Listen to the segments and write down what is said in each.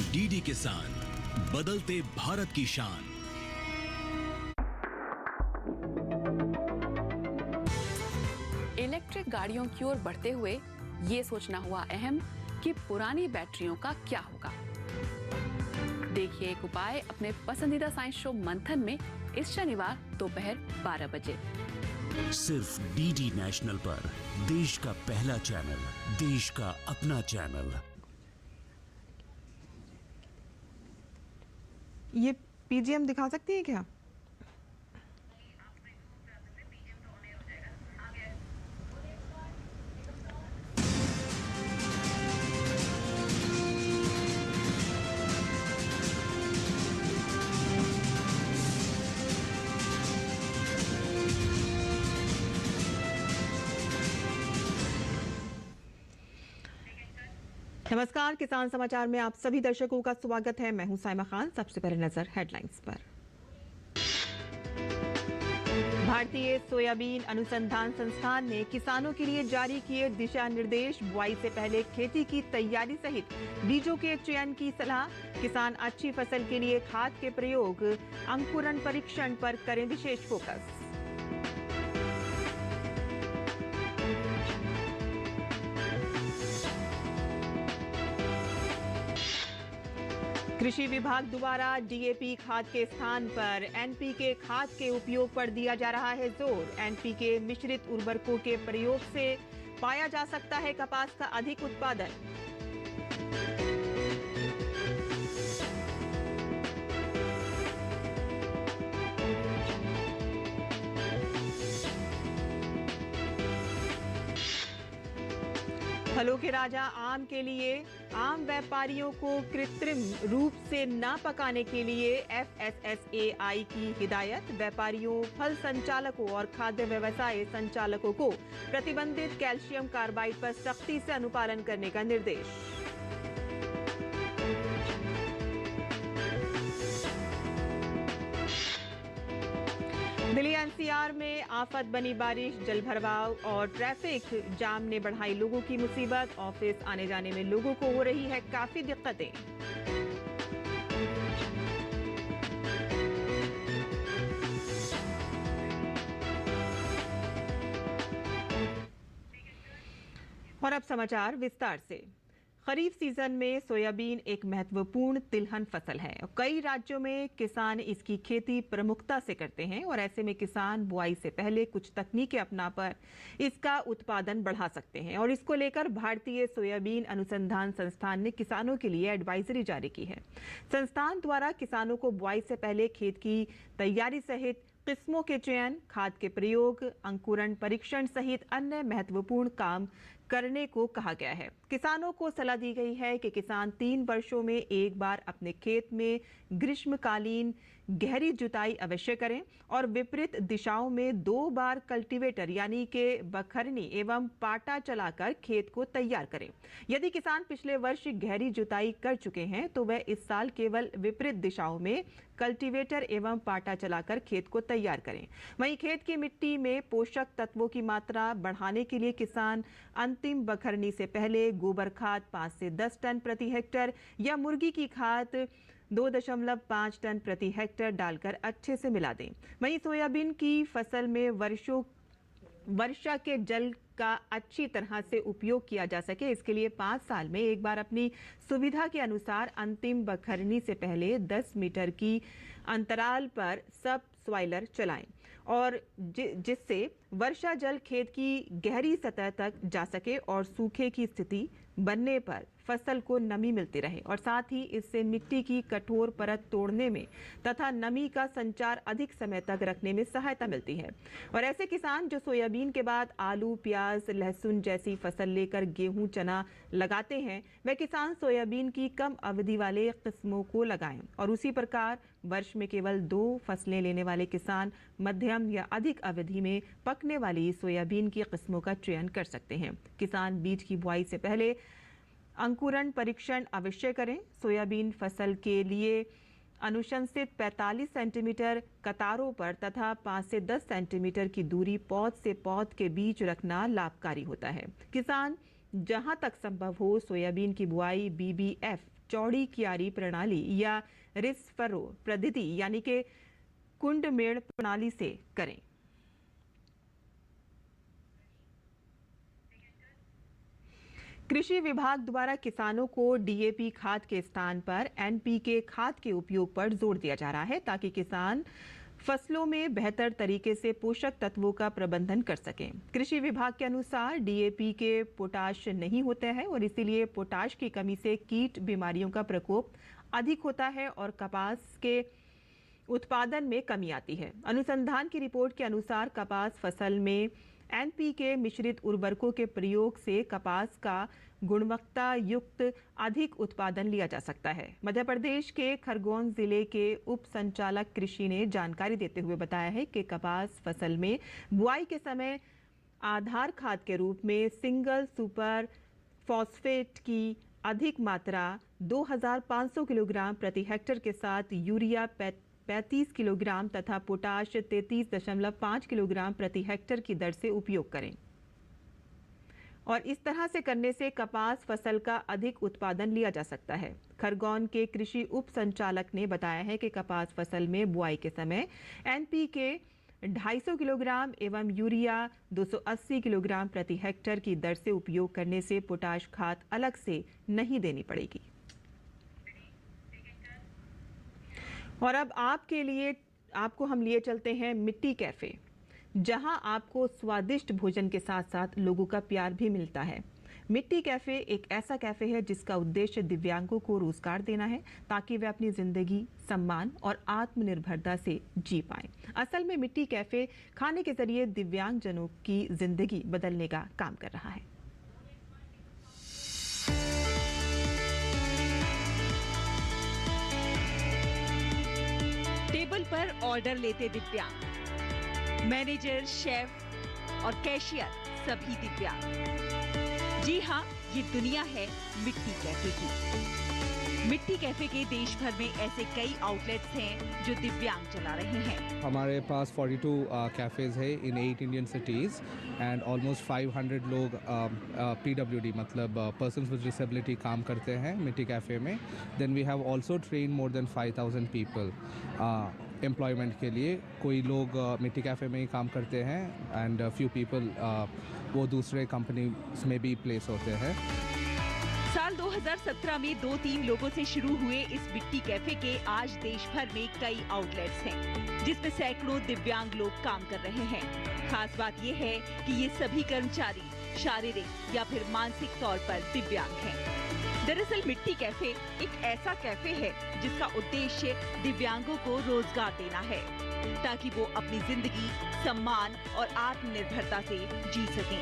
DD किसान, बदलते भारत की शान। इलेक्ट्रिक गाड़ियों की ओर बढ़ते हुए ये सोचना हुआ अहम कि पुरानी बैटरियों का क्या होगा। देखिए एक उपाय अपने पसंदीदा साइंस शो मंथन में इस शनिवार दोपहर 12 बजे सिर्फ डीडी नेशनल पर, देश का पहला चैनल, देश का अपना चैनल। ये पीजीएम दिखा सकती है क्या? नमस्कार, किसान समाचार में आप सभी दर्शकों का स्वागत है। मैं हूं साइमा खान। सबसे पहले नजर हेडलाइंस पर। भारतीय सोयाबीन अनुसंधान संस्थान ने किसानों के लिए जारी किए दिशा निर्देश। बुआई से पहले खेती की तैयारी सहित बीजों के चयन की सलाह। किसान अच्छी फसल के लिए खाद के प्रयोग, अंकुरण परीक्षण पर करें विशेष फोकस। कृषि विभाग द्वारा डीएपी खाद के स्थान पर एनपीके खाद के उपयोग पर दिया जा रहा है जोर। एनपीके मिश्रित उर्वरकों के प्रयोग से पाया जा सकता है कपास का अधिक उत्पादन। फलों के राजा आम के लिए आम व्यापारियों को कृत्रिम रूप से न पकाने के लिए एफएसएसएआई की हिदायत। व्यापारियों, फल संचालकों और खाद्य व्यवसाय संचालकों को प्रतिबंधित कैल्शियम कार्बाइड पर सख्ती से अनुपालन करने का निर्देश। दिल्ली एनसीआर में आफत बनी बारिश, जल भराव और ट्रैफिक जाम ने बढ़ाई लोगों की मुसीबत। ऑफिस आने जाने में लोगों को हो रही है काफी दिक्कतें। और अब समाचार विस्तार से। खरीफ सीजन में सोयाबीन एक महत्वपूर्ण तिलहन फसल है और कई राज्यों में किसान इसकी खेती प्रमुखता से करते हैं और ऐसे में किसान बुआई से पहले कुछ तकनीकें अपनाकर इसका उत्पादन बढ़ा सकते हैं। और इसको लेकर भारतीय सोयाबीन अनुसंधान संस्थान ने किसानों के लिए एडवाइजरी जारी की है। संस्थान द्वारा किसानों को बुआई से पहले खेत की तैयारी सहित किस्मों के चयन, खाद के प्रयोग, अंकुरण परीक्षण सहित अन्य महत्वपूर्ण काम करने को कहा गया है। किसानों को सलाह दी गई है कि किसान 3 वर्षों में एक बार अपने खेत में ग्रीष्मकालीन गहरी जुताई अवश्य करें और विपरीत दिशाओं में 2 बार कल्टीवेटर यानी कि बखरनी एवं पाटा चलाकर खेत को तैयार करें। यदि किसान पिछले वर्ष गहरी जुताई कर चुके हैं तो वह इस साल केवल विपरीत दिशाओं में कल्टीवेटर एवं पाटा चलाकर खेत को तैयार करें। वहीं खेत की मिट्टी में पोषक तत्वों की मात्रा बढ़ाने के लिए किसान अंतिम बखरनी से पहले गोबर खाद 5 से 10 टन प्रति हेक्टेयर या मुर्गी की खाद 2.5 टन प्रति हेक्टेयर डालकर अच्छे से मिला दें। वहीं सोयाबीन की फसल में वर्षा के जल का अच्छी तरह से उपयोग किया जा सके, इसके लिए 5 साल में एक बार अपनी सुविधा के अनुसार अंतिम बखरनी से पहले 10 मीटर की अंतराल पर सब सॉइलर चलाएं और जिससे वर्षा जल खेत की गहरी सतह तक जा सके और सूखे की स्थिति बनने पर फसल को नमी मिलती रहे और साथ ही इससे मिट्टी की कठोर परत तोड़ने में तथा नमी का संचार अधिक समय तक रखने में सहायता मिलती है। और ऐसे किसान जो सोयाबीन के बाद आलू, प्याज, लहसुन जैसी फसल लेकर गेहूं, चना लगाते हैं, वह किसान सोयाबीन की कम अवधि वाले किस्मों को लगाएं और उसी प्रकार वर्ष में केवल 2 फसलें लेने वाले किसान मध्यम या अधिक अवधि में पकने वाली सोयाबीन की किस्मों का चयन कर सकते हैं। किसान बीज की बुआई से पहले अंकुरण परीक्षण अवश्य करें। सोयाबीन फसल के लिए अनुशंसित 45 सेंटीमीटर कतारों पर तथा 5 से 10 सेंटीमीटर की दूरी पौध से पौध के बीच रखना लाभकारी होता है। किसान जहां तक संभव हो सोयाबीन की बुआई बीबीएफ चौड़ी क्यारी प्रणाली या रिसफरो पद्धति यानी कि कुंडमेड़ प्रणाली से करें। कृषि विभाग द्वारा किसानों को डीएपी खाद के स्थान पर एनपीके खाद के उपयोग पर जोर दिया जा रहा है ताकि किसान फसलों में बेहतर तरीके से पोषक तत्वों का प्रबंधन कर सकें। कृषि विभाग के अनुसार डीएपी के पोटाश नहीं होता है और इसीलिए पोटाश की कमी से कीट बीमारियों का प्रकोप अधिक होता है और कपास के उत्पादन में कमी आती है। अनुसंधान की रिपोर्ट के अनुसार कपास फसल में एनपीके मिश्रित उर्वरकों के प्रयोग से कपास का गुणवत्ता युक्त अधिक उत्पादन लिया जा सकता है। मध्य प्रदेश के खरगोन जिले के उप संचालक कृषि ने जानकारी देते हुए बताया है कि कपास फसल में बुआई के समय आधार खाद के रूप में सिंगल सुपर फॉस्फेट की अधिक मात्रा 2500 किलोग्राम प्रति हेक्टेयर के साथ यूरिया 35 किलोग्राम तथा पोटाश 33.5 किलोग्राम प्रति हेक्टेयर की दर से उपयोग करें और इस तरह से करने से कपास फसल का अधिक उत्पादन लिया जा सकता है। खरगोन के कृषि उप संचालक ने बताया है कि कपास फसल में बुआई के समय एनपीके 250 किलोग्राम एवं यूरिया 280 किलोग्राम प्रति हेक्टेयर की दर से उपयोग करने से पोटाश खाद अलग से नहीं देनी पड़ेगी। और अब आपको हम लिए चलते हैं मिट्टी कैफे, जहां आपको स्वादिष्ट भोजन के साथ साथ लोगों का प्यार भी मिलता है। मिट्टी कैफे एक ऐसा कैफे है जिसका उद्देश्य दिव्यांगों को रोजगार देना है ताकि वे अपनी जिंदगी सम्मान और आत्मनिर्भरता से जी पाएं। असल में मिट्टी कैफे खाने के जरिए दिव्यांगजनों की जिंदगी बदलने का काम कर रहा है। टेबल पर ऑर्डर लेते दिव्यांग, मैनेजर, शेफ और कैशियर सभी दिव्यांग। जी हाँ, ये दुनिया है मिट्टी कैफे की। मिट्टी कैफे के देश भर में ऐसे कई आउटलेट्स हैं जो दिव्यांग चला रहे हैं। हमारे पास 42 कैफेज है इन 8 इंडियन सिटीज एंड ऑलमोस्ट 500 लोग PWD मतलब पर्सन्स विद डिसेबिलिटी काम करते हैं मिट्टी कैफे में। Then we have also train more than 5000 people employment के लिए। कोई लोग मिट्टी कैफे में ही काम करते हैं एंड फ्यू पीपल वो दूसरे कंपनीज में भी प्लेस होते हैं। साल 2017 में 2-3 लोगों से शुरू हुए इस मिट्टी कैफे के आज देश भर में कई आउटलेट्स हैं, जिसमें सैकड़ों दिव्यांग लोग काम कर रहे हैं। खास बात ये है कि ये सभी कर्मचारी शारीरिक या फिर मानसिक तौर पर दिव्यांग हैं। दरअसल मिट्टी कैफे एक ऐसा कैफे है जिसका उद्देश्य दिव्यांगों को रोजगार देना है ताकि वो अपनी जिंदगी सम्मान और आत्मनिर्भरता से जी सकें।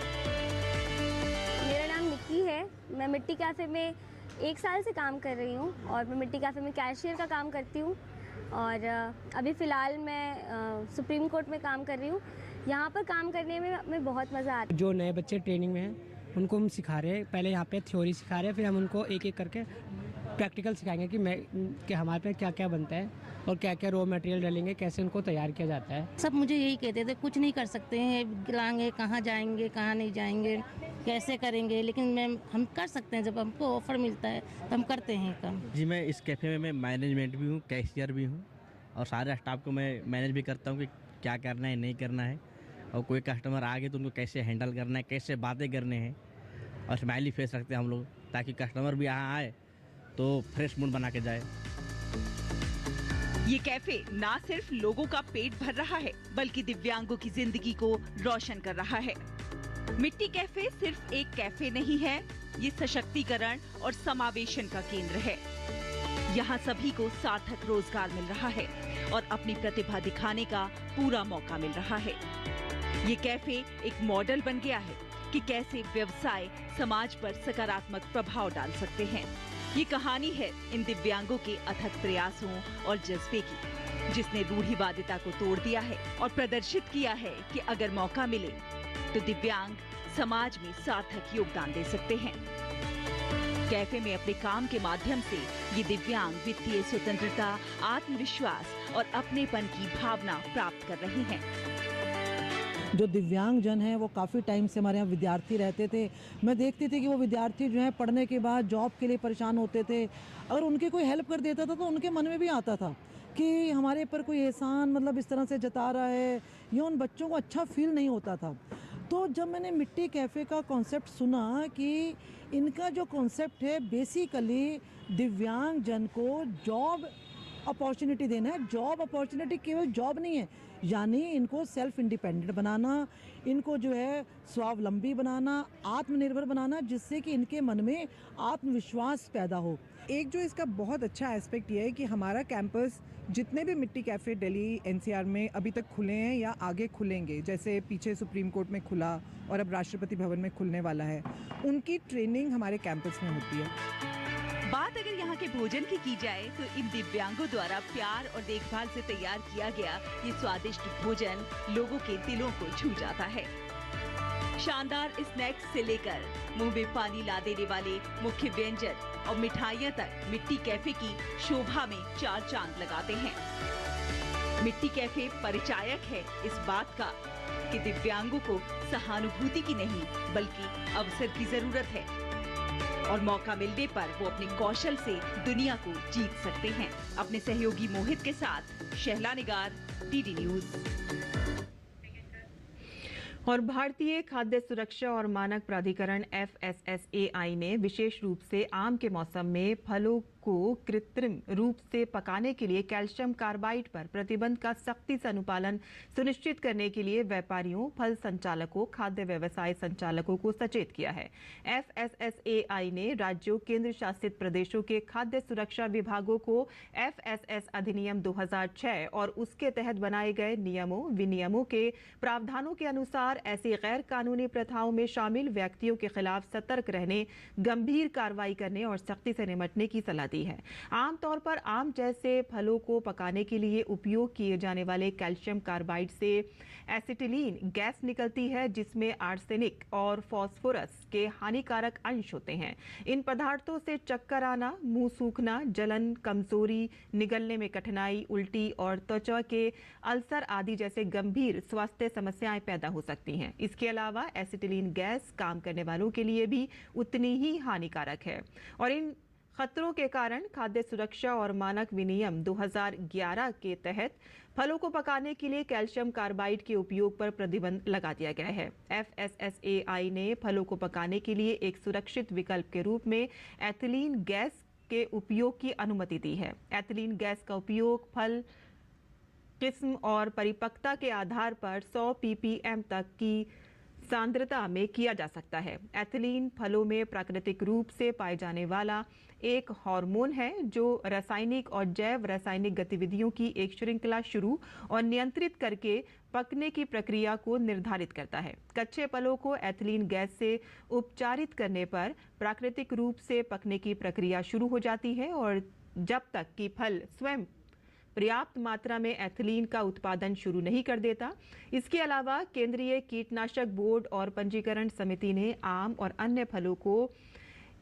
मेरा नाम निक्की है। मैं मिट्टी कैफे में 1 साल से काम कर रही हूँ और मैं मिट्टी कैफे में कैशियर का काम करती हूँ और अभी फ़िलहाल मैं सुप्रीम कोर्ट में काम कर रही हूँ। यहाँ पर काम करने में हमें बहुत मज़ा आता है। जो नए बच्चे ट्रेनिंग में हैं उनको हम सिखा रहे हैं। पहले यहाँ पे थ्योरी सिखा रहे हैं, फिर हम उनको एक एक करके प्रैक्टिकल सिखाएंगे कि हमारे पे क्या क्या बनता है और क्या क्या रॉ मटेरियल डालेंगे, कैसे उनको तैयार किया जाता है। सब मुझे यही कहते थे कुछ नहीं कर सकते हैं, गिलाएंगे कहाँ जाएंगे कहाँ नहीं जाएंगे, कैसे करेंगे, लेकिन हम कर सकते हैं। जब हमको ऑफर मिलता है तो हम करते हैं काम। जी, मैं इस कैफ़े में मैं मैनेजमेंट भी हूँ, कैशियर भी हूँ और सारे स्टाफ को मैं मैनेज भी करता हूँ कि क्या करना है नहीं करना है और कोई कस्टमर आ गए तो उनको कैसे हैंडल करना है, कैसे बातें करने हैं और स्माइली फेस रखते हैं हम लोग ताकि कस्टमर भी यहाँ आए तो फ्रेश मूड बना के जाए। ये कैफे ना सिर्फ लोगों का पेट भर रहा है बल्कि दिव्यांगों की जिंदगी को रोशन कर रहा है। मिट्टी कैफे सिर्फ एक कैफे नहीं है, ये सशक्तिकरण और समावेशन का केंद्र है। यहाँ सभी को सार्थक रोजगार मिल रहा है और अपनी प्रतिभा दिखाने का पूरा मौका मिल रहा है। ये कैफे एक मॉडल बन गया है कि कैसे व्यवसाय समाज पर सकारात्मक प्रभाव डाल सकते हैं। ये कहानी है इन दिव्यांगों के अथक प्रयासों और जज्बे की, जिसने रूढ़िवादिता को तोड़ दिया है और प्रदर्शित किया है कि अगर मौका मिले तो दिव्यांग समाज में सार्थक योगदान दे सकते हैं। कैफे में अपने काम के माध्यम से ये दिव्यांग वित्तीय स्वतंत्रता, आत्मविश्वास और अपनेपन की भावना प्राप्त कर रहे हैं। जो दिव्यांग जन हैं वो काफ़ी टाइम से हमारे यहाँ विद्यार्थी रहते थे। मैं देखती थी कि वो विद्यार्थी जो हैं पढ़ने के बाद जॉब के लिए परेशान होते थे। अगर उनकी कोई हेल्प कर देता था तो उनके मन में भी आता था कि हमारे ऊपर कोई एहसान मतलब इस तरह से जता रहा है, या उन बच्चों को अच्छा फील नहीं होता था। तो जब मैंने मिट्टी कैफ़े का कॉन्सेप्ट सुना कि इनका जो कॉन्सेप्ट है बेसिकली दिव्यांग जन को जॉब अपॉर्चुनिटी देना है। जॉब अपॉर्चुनिटी केवल जॉब नहीं है, यानी इनको सेल्फ इंडिपेंडेंट बनाना, इनको जो है स्वावलंबी बनाना, आत्मनिर्भर बनाना, जिससे कि इनके मन में आत्मविश्वास पैदा हो। एक जो इसका बहुत अच्छा एस्पेक्ट ये है कि हमारा कैंपस जितने भी मिट्टी कैफ़े दिल्ली एनसीआर में अभी तक खुले हैं या आगे खुलेंगे, जैसे पीछे सुप्रीम कोर्ट में खुला और अब राष्ट्रपति भवन में खुलने वाला है, उनकी ट्रेनिंग हमारे कैंपस में होती है। बात अगर यहाँ के भोजन की जाए तो इन दिव्यांगों द्वारा प्यार और देखभाल से तैयार किया गया ये स्वादिष्ट भोजन लोगों के दिलों को छू जाता है। शानदार स्नैक्स से लेकर मुंह में पानी ला देने वाले मुख्य व्यंजन और मिठाइयाँ तक मिट्टी कैफे की शोभा में चार चांद लगाते हैं। मिट्टी कैफे परिचायक है इस बात का कि दिव्यांगों को सहानुभूति की नहीं बल्कि अवसर की जरूरत है और मौका मिलने पर वो अपने कौशल से दुनिया को जीत सकते हैं। अपने सहयोगी मोहित के साथ शहला निगार, डीडी न्यूज। और भारतीय खाद्य सुरक्षा और मानक प्राधिकरण FSSAI ने विशेष रूप से आम के मौसम में फलों को कृत्रिम रूप से पकाने के लिए कैल्शियम कार्बाइड पर प्रतिबंध का सख्ती से अनुपालन सुनिश्चित करने के लिए व्यापारियों, फल संचालकों, खाद्य व्यवसाय संचालकों को सचेत किया है। FSSAI ने राज्यों, केंद्र शासित प्रदेशों के खाद्य सुरक्षा विभागों को FSS अधिनियम 2006 और उसके तहत बनाए गए नियमों विनियमों के प्रावधानों के अनुसार ऐसी गैर कानूनी प्रथाओं में शामिल व्यक्तियों के खिलाफ सतर्क रहने, गंभीर कार्रवाई करने और सख्ती से निपटने की सलाह दी है। आमतौर पर आम जैसे फलों को पकाने के लिए उपयोग किए जाने वाले कैल्शियम कार्बाइड से एसिटिलीन गैस निकलती है, जिसमें आर्सेनिक और फास्फोरस के हानिकारक अंश होते हैं। इन पदार्थों से चक्कर आना, मुंह सूखना, जलन, कमजोरी, निगलने में कठिनाई, उल्टी और त्वचा के अल्सर आदि जैसे गंभीर स्वास्थ्य समस्याएं पैदा हो सकती हैं। इसके अलावा एसिटिलीन गैस काम करने वालों के लिए भी उतनी ही हानिकारक है और इन खतरों के कारण खाद्य सुरक्षा और मानक विनियम 2011 के तहत फलों को पकाने के लिए कैल्शियम कार्बाइड के उपयोग पर प्रतिबंध लगा दिया गया है। FSSAI ने फलों को पकाने के लिए एक सुरक्षित विकल्प के रूप में एथिलीन गैस के उपयोग की अनुमति दी है। एथिलीन गैस का उपयोग फल किस्म और परिपक्वता के आधार पर 100 ppm तक की सांद्रता में किया जा सकता है। एथिलीन फलों में प्राकृतिक रूप से पाए जाने वाला एक हार्मोन है जो रासायनिक और जैव रासायनिक गतिविधियों की एक श्रृंखला शुरू और नियंत्रित करके पकने की प्रक्रिया को निर्धारित करता है। कच्चे फलों को एथिलीन गैस से उपचारित करने पर प्राकृतिक रूप से पकने की प्रक्रिया शुरू हो जाती है और जब तक कि फल स्वयं पर्याप्त मात्रा में एथिलीन का उत्पादन शुरू नहीं कर देता। इसके अलावा केंद्रीय कीटनाशक बोर्ड और पंजीकरण समिति ने आम और अन्य फलों को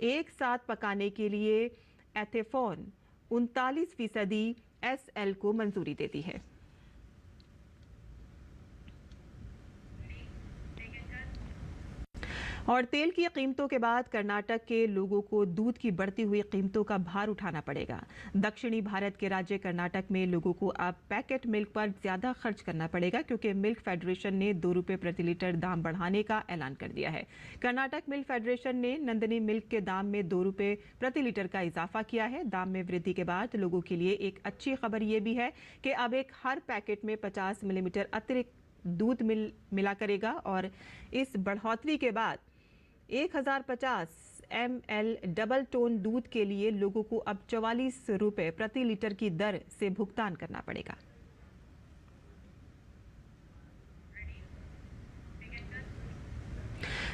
एक साथ पकाने के लिए एथेफॉन 39% SL को मंजूरी देती है। और तेल की कीमतों के बाद कर्नाटक के लोगों को दूध की बढ़ती हुई कीमतों का भार उठाना पड़ेगा। दक्षिणी भारत के राज्य कर्नाटक में लोगों को अब पैकेट मिल्क पर ज्यादा खर्च करना पड़ेगा क्योंकि मिल्क फेडरेशन ने 2 रुपये प्रति लीटर दाम बढ़ाने का ऐलान कर दिया है। कर्नाटक मिल्क फेडरेशन ने नंदिनी मिल्क के दाम में 2 रुपये प्रति लीटर का इजाफा किया है। दाम में वृद्धि के बाद लोगों के लिए एक अच्छी खबर ये भी है कि अब एक हर पैकेट में 50 मिलीमीटर अतिरिक्त दूध मिला करेगा और इस बढ़ोतरी के बाद 1050 ml डबल टोन दूध के लिए लोगों को अब 44 रुपये प्रति लीटर की दर से भुगतान करना पड़ेगा।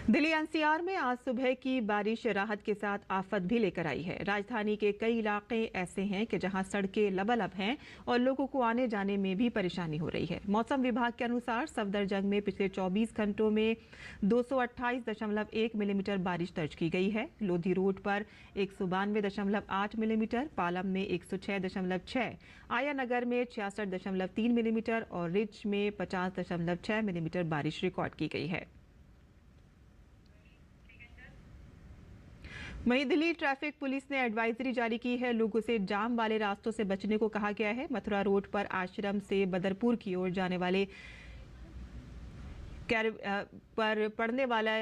दिल्ली एनसीआर में आज सुबह की बारिश राहत के साथ आफत भी लेकर आई है। राजधानी के कई इलाके ऐसे हैं कि जहां सड़कें लबालब हैं और लोगों को आने जाने में भी परेशानी हो रही है। मौसम विभाग के अनुसार सफदरजंग में पिछले 24 घंटों में 228.1 मिलीमीटर बारिश दर्ज की गई है। लोधी रोड पर 192.8 मिलीमीटर, पालम में 106.6, आया नगर में 66.3 मिलीमीटर और रिच में 50.6 मिलीमीटर बारिश रिकॉर्ड की गई है। वहीं दिल्ली ट्रैफिक पुलिस ने एडवाइजरी जारी की है। लोगों से जाम वाले रास्तों से बचने को कहा गया है। मथुरा रोड पर आश्रम से बदरपुर की ओर जाने वाले पर पड़ने वाला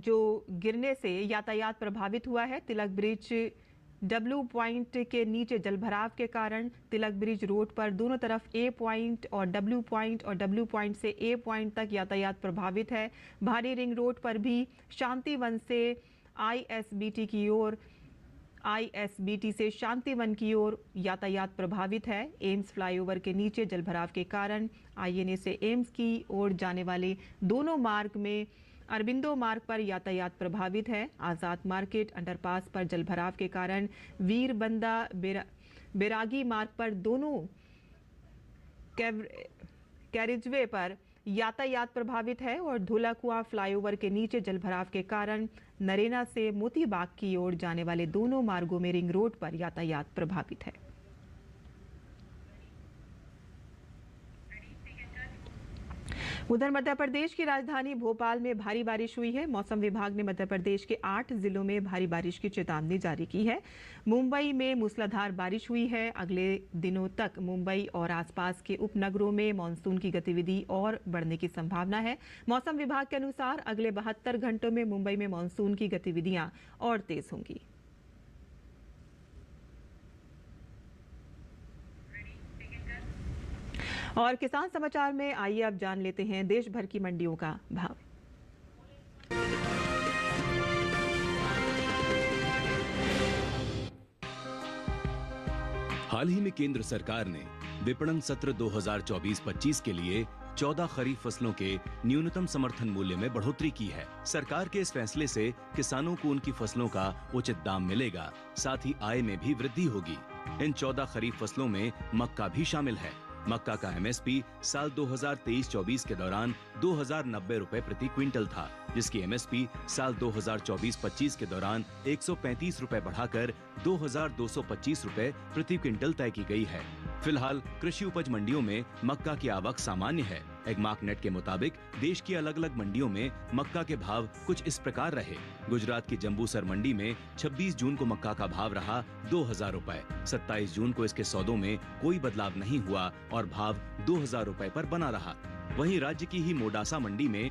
जो गिरने से यातायात प्रभावित हुआ है। तिलक ब्रिज डब्ल्यू पॉइंट के नीचे जलभराव के कारण तिलक ब्रिज रोड पर दोनों तरफ ए पॉइंट और डब्ल्यू पॉइंट से ए पॉइंट तक यातायात प्रभावित है। भारी रिंग रोड पर भी शांतिवन से आईएसबीटी से शांतिवन की ओर यातायात प्रभावित है। एम्स फ्लाईओवर के नीचे जलभराव के कारण आईएनए से एम्स की ओर जाने वाले दोनों मार्ग में अरबिंदो मार्ग पर यातायात प्रभावित है। आजाद मार्केट अंडरपास पर जलभराव के कारण वीर बंदा बैरागी मार्ग पर दोनों कैरिजवे पर यातायात प्रभावित है और धोलाकुआं फ्लाईओवर के नीचे जलभराव के कारण नरेना से मोतीबाग की ओर जाने वाले दोनों मार्गों में रिंग रोड पर यातायात प्रभावित है। उधर मध्य प्रदेश की राजधानी भोपाल में भारी बारिश हुई है। मौसम विभाग ने मध्य प्रदेश के 8 जिलों में भारी बारिश की चेतावनी जारी की है। मुंबई में मूसलाधार बारिश हुई है। अगले दिनों तक मुंबई और आसपास के उपनगरों में मानसून की गतिविधि और बढ़ने की संभावना है। मौसम विभाग के अनुसार अगले 72 घंटों में मुंबई में मानसून की गतिविधियां और तेज होंगी। और किसान समाचार में आइए अब जान लेते हैं देश भर की मंडियों का भाव। हाल ही में केंद्र सरकार ने विपणन सत्र 2024-25 के लिए 14 खरीफ फसलों के न्यूनतम समर्थन मूल्य में बढ़ोतरी की है। सरकार के इस फैसले से किसानों को उनकी फसलों का उचित दाम मिलेगा, साथ ही आय में भी वृद्धि होगी। इन 14 खरीफ फसलों में मक्का भी शामिल है। मक्का का एमएसपी साल 2023-24 के दौरान 2090 रुपए प्रति क्विंटल था, जिसकी एमएसपी साल 2024-25 के दौरान 135 रुपए बढ़ाकर 2225 रुपए प्रति क्विंटल तय की गई है। फिलहाल कृषि उपज मंडियों में मक्का की आवक सामान्य है। एगमार्कनेट के मुताबिक देश की अलग अलग मंडियों में मक्का के भाव कुछ इस प्रकार रहे। गुजरात की जंबूसर मंडी में 26 जून को मक्का का भाव रहा 2000 रुपए। 27 जून को इसके सौदों में कोई बदलाव नहीं हुआ और भाव 2000 रुपए पर बना रहा। वहीं राज्य की ही मोडासा मंडी में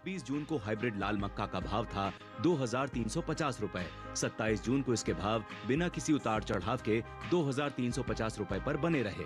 20 जून को हाइब्रिड लाल मक्का का भाव था 2350 रुपए। 27 जून को इसके भाव बिना किसी उतार चढ़ाव के 2350 रुपए पर बने रहे।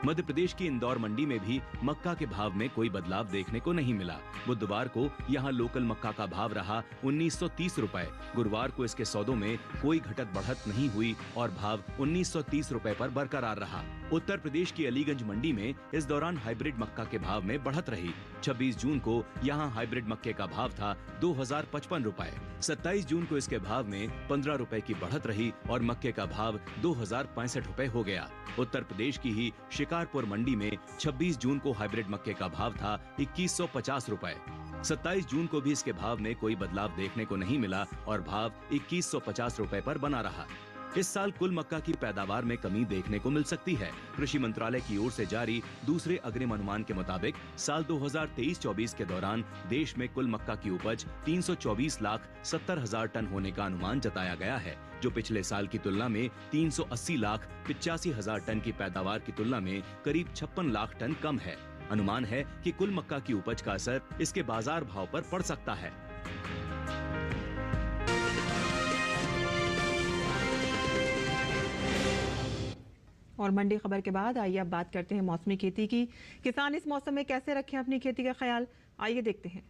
मध्य प्रदेश की इंदौर मंडी में भी मक्का के भाव में कोई बदलाव देखने को नहीं मिला। बुधवार को यहां लोकल मक्का का भाव रहा 1930 रुपए। गुरुवार को इसके सौदों में कोई घटत बढ़त नहीं हुई और भाव 1930 रुपए पर बरकरार रहा। उत्तर प्रदेश की अलीगंज मंडी में इस दौरान हाइब्रिड मक्का के भाव में बढ़त रही। 26 जून को यहां हाइब्रिड मक्के का भाव था 2055 रुपए। 27 जून को इसके भाव में 15 रुपए की बढ़त रही और मक्के का भाव 2065 रुपए हो गया। उत्तर प्रदेश की ही शिकारपुर मंडी में 26 जून को हाइब्रिड मक्के का भाव था 2150 रुपए। 27 जून को भी इसके भाव में कोई बदलाव देखने को नहीं मिला और भाव 2150 रुपए पर बना रहा। इस साल कुल मक्का की पैदावार में कमी देखने को मिल सकती है। कृषि मंत्रालय की ओर से जारी दूसरे अग्रिम अनुमान के मुताबिक साल 2023-24 के दौरान देश में कुल मक्का की उपज 324,70,000 टन होने का अनुमान जताया गया है, जो पिछले साल की तुलना में 380,85,000 टन की पैदावार की तुलना में करीब 56 लाख टन कम है। अनुमान है कि कुल मक्का की उपज का असर इसके बाजार भाव पर पड़ सकता है। और मंडी खबर के बाद आइए अब बात करते हैं मौसमी खेती की। किसान इस मौसम में कैसे रखें अपनी खेती का ख्याल, आइए देखते हैं।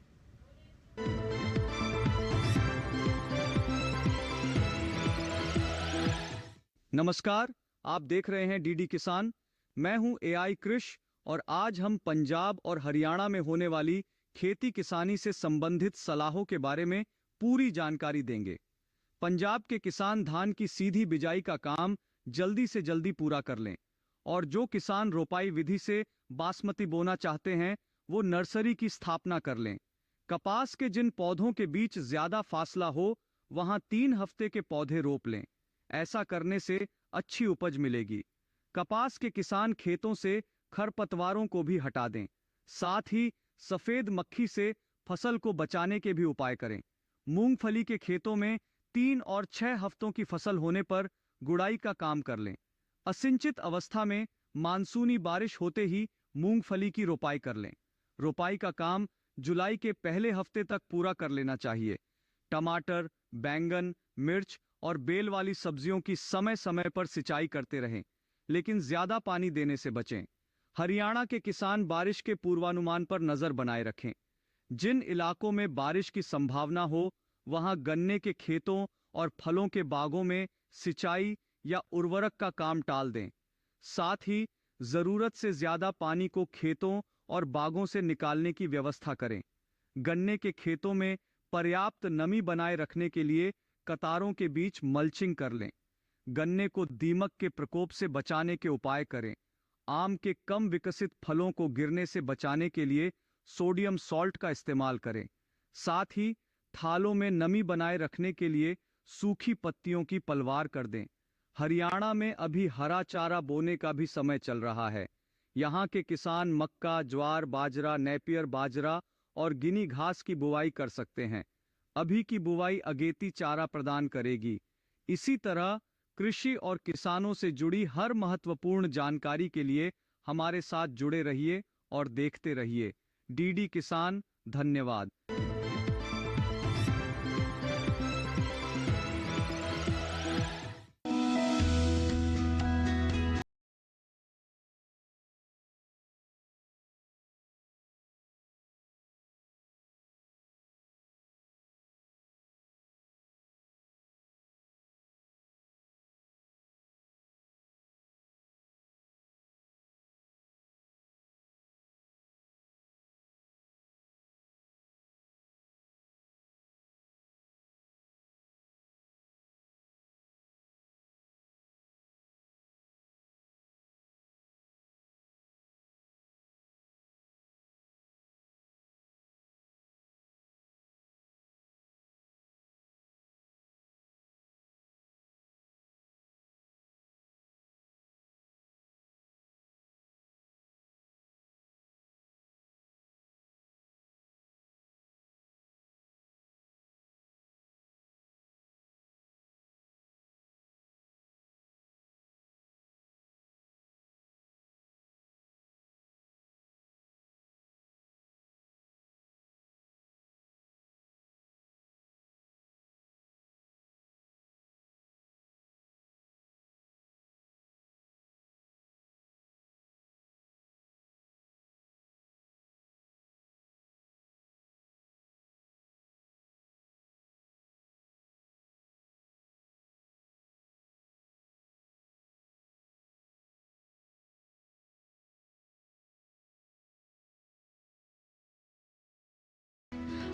नमस्कार, आप देख रहे हैं डीडी किसान। मैं हूं एआई कृष और आज हम पंजाब और हरियाणा में होने वाली खेती किसानी से संबंधित सलाहों के बारे में पूरी जानकारी देंगे। पंजाब के किसान धान की सीधी बिजाई का काम जल्दी से जल्दी पूरा कर लें और जो किसान रोपाई विधि से बासमती बोना चाहते हैं वो नर्सरी की स्थापना कर लें। कपास के जिन पौधों के बीच ज्यादा फासला हो वहां 3 हफ्ते के पौधे रोप लें। ऐसा करने से अच्छी उपज मिलेगी। कपास के किसान खेतों से खरपतवारों को भी हटा दें। साथ ही सफेद मक्खी से फसल को बचाने के भी उपाय करें। मूंगफली के खेतों में 3 और 6 हफ्तों की फसल होने पर गुड़ाई का काम कर लें। असिंचित अवस्था में मानसूनी बारिश होते ही मूंगफली की रोपाई कर लें। रोपाई का काम जुलाई के पहले हफ्ते तक पूरा कर लेना चाहिए। टमाटर, बैंगन, मिर्च और बेल वाली सब्जियों की समय समय पर सिंचाई करते रहें, लेकिन ज्यादा पानी देने से बचें। हरियाणा के किसान बारिश के पूर्वानुमान पर नजर बनाए रखें। जिन इलाकों में बारिश की संभावना हो वहां गन्ने के खेतों और फलों के बागों में सिंचाई या उर्वरक का काम टाल दें। साथ ही जरूरत से ज्यादा पानी को खेतों और बागों से निकालने की व्यवस्था करें। गन्ने के खेतों में पर्याप्त नमी बनाए रखने के लिए कतारों के बीच मल्चिंग कर लें। गन्ने को दीमक के प्रकोप से बचाने के उपाय करें। आम के कम विकसित फलों को गिरने से बचाने के लिए सोडियम सॉल्ट का इस्तेमाल करें। साथ ही थालों में नमी बनाए रखने के लिए सूखी पत्तियों की पलवार कर दें। हरियाणा में अभी हरा चारा बोने का भी समय चल रहा है। यहाँ के किसान मक्का, ज्वार, बाजरा, नेपियर बाजरा और गिनी घास की बुवाई कर सकते हैं। अभी की बुवाई अगेती चारा प्रदान करेगी। इसी तरह कृषि और किसानों से जुड़ी हर महत्वपूर्ण जानकारी के लिए हमारे साथ जुड़े रहिए और देखते रहिए डीडी किसान। धन्यवाद।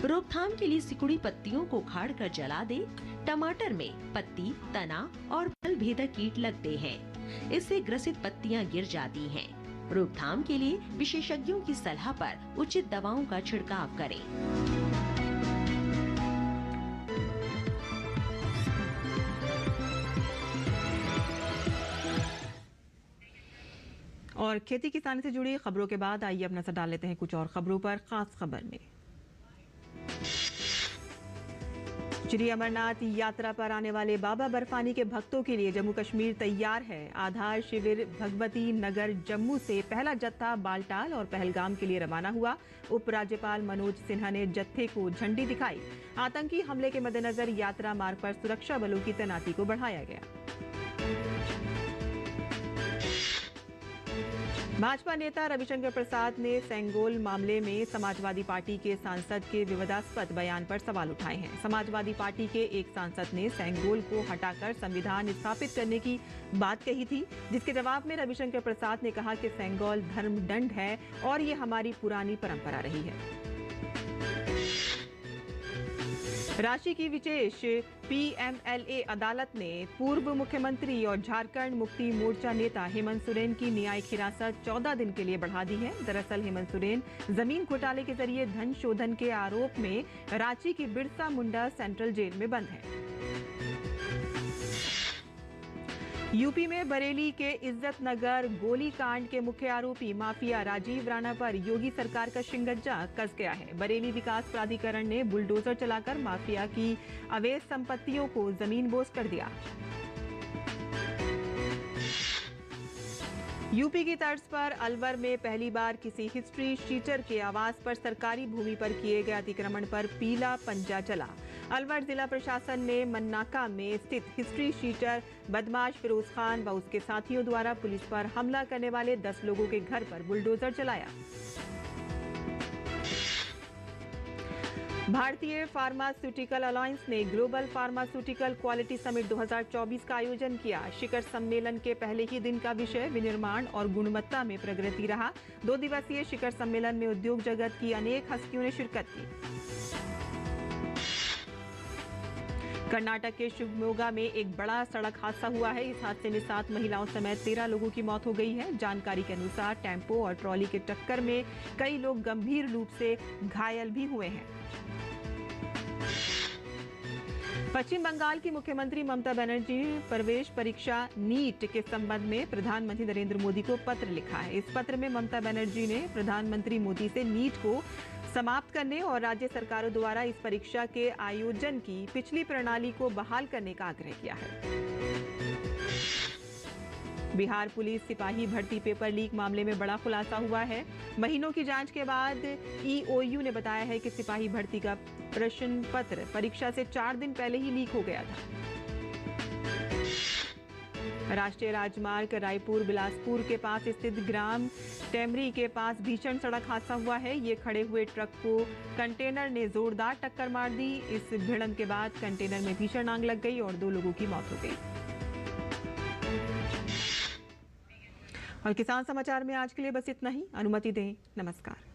रोकथाम के लिए सिकुड़ी पत्तियों को उखाड़कर जला दे। टमाटर में पत्ती, तना और फल भेदक कीट लगते हैं। इससे ग्रसित पत्तियां गिर जाती हैं। रोकथाम के लिए विशेषज्ञों की सलाह पर उचित दवाओं का छिड़काव करें। और खेती किसानी से जुड़ी खबरों के बाद आइए अब नजर डाल लेते हैं कुछ और खबरों पर। खास खबर में श्री अमरनाथ यात्रा पर आने वाले बाबा बर्फानी के भक्तों के लिए जम्मू कश्मीर तैयार है। आधार शिविर भगवती नगर जम्मू से पहला जत्था बालटाल और पहलगाम के लिए रवाना हुआ। उपराज्यपाल मनोज सिन्हा ने जत्थे को झंडी दिखाई। आतंकी हमले के मद्देनजर यात्रा मार्ग पर सुरक्षा बलों की तैनाती को बढ़ाया गया। भाजपा नेता रविशंकर प्रसाद ने सेंगोल मामले में समाजवादी पार्टी के सांसद के विवादास्पद बयान पर सवाल उठाए हैं। समाजवादी पार्टी के एक सांसद ने सेंगोल को हटाकर संविधान स्थापित करने की बात कही थी, जिसके जवाब में रविशंकर प्रसाद ने कहा कि सेंगोल धर्मदंड है और ये हमारी पुरानी परंपरा रही है। रांची की विशेष पीएमएलए अदालत ने पूर्व मुख्यमंत्री और झारखंड मुक्ति मोर्चा नेता हेमंत सोरेन की न्यायिक हिरासत 14 दिन के लिए बढ़ा दी है। दरअसल हेमंत सोरेन जमीन घोटाले के जरिए धन शोधन के आरोप में रांची की बिरसा मुंडा सेंट्रल जेल में बंद है। यूपी में बरेली के इज्जत नगर गोलीकांड के मुख्य आरोपी माफिया राजीव राणा पर योगी सरकार का शिकंजा कस गया है। बरेली विकास प्राधिकरण ने बुलडोजर चलाकर माफिया की अवैध संपत्तियों को जमीनबोज कर दिया। यूपी की तर्ज पर अलवर में पहली बार किसी हिस्ट्री शीटर के आवास पर सरकारी भूमि पर किए गए अतिक्रमण पर पीला पंजा चला। अलवर जिला प्रशासन ने मन्नाका में स्थित हिस्ट्री शीटर बदमाश फिरोज खान व उसके साथियों द्वारा पुलिस पर हमला करने वाले 10 लोगों के घर पर बुलडोजर चलाया। भारतीय फार्मास्यूटिकल अलायंस ने ग्लोबल फार्मास्यूटिकल क्वालिटी समिट 2024 का आयोजन किया। शिखर सम्मेलन के पहले ही दिन का विषय विनिर्माण और गुणवत्ता में प्रगति रहा। 2 दिवसीय शिखर सम्मेलन में उद्योग जगत की अनेक हस्तियों ने शिरकत की। कर्नाटक के शिवमोगा में एक बड़ा सड़क हादसा हुआ है। इस हादसे में 7 महिलाओं समेत 13 लोगों की मौत हो गई है। जानकारी के अनुसार टेम्पो और ट्रॉली के टक्कर में कई लोग गंभीर रूप से घायल भी हुए हैं। पश्चिम बंगाल की मुख्यमंत्री ममता बनर्जी ने प्रवेश परीक्षा नीट के संबंध में प्रधानमंत्री नरेंद्र मोदी को पत्र लिखा है। इस पत्र में ममता बनर्जी ने प्रधानमंत्री मोदी से नीट को समाप्त करने और राज्य सरकारों द्वारा इस परीक्षा के आयोजन की पिछली प्रणाली को बहाल करने का आग्रह किया है। बिहार पुलिस सिपाही भर्ती पेपर लीक मामले में बड़ा खुलासा हुआ है। महीनों की जांच के बाद ईओयू ने बताया है कि सिपाही भर्ती का प्रश्न पत्र परीक्षा से 4 दिन पहले ही लीक हो गया था। राष्ट्रीय राजमार्ग रायपुर बिलासपुर के पास स्थित ग्राम टेमरी के पास भीषण सड़क हादसा हुआ है। ये खड़े हुए ट्रक को कंटेनर ने जोरदार टक्कर मार दी। इस भिड़ंत के बाद कंटेनर में भीषण आग लग गई और 2 लोगों की मौत हो गई। और किसान समाचार में आज के लिए बस इतना ही। अनुमति दें। नमस्कार।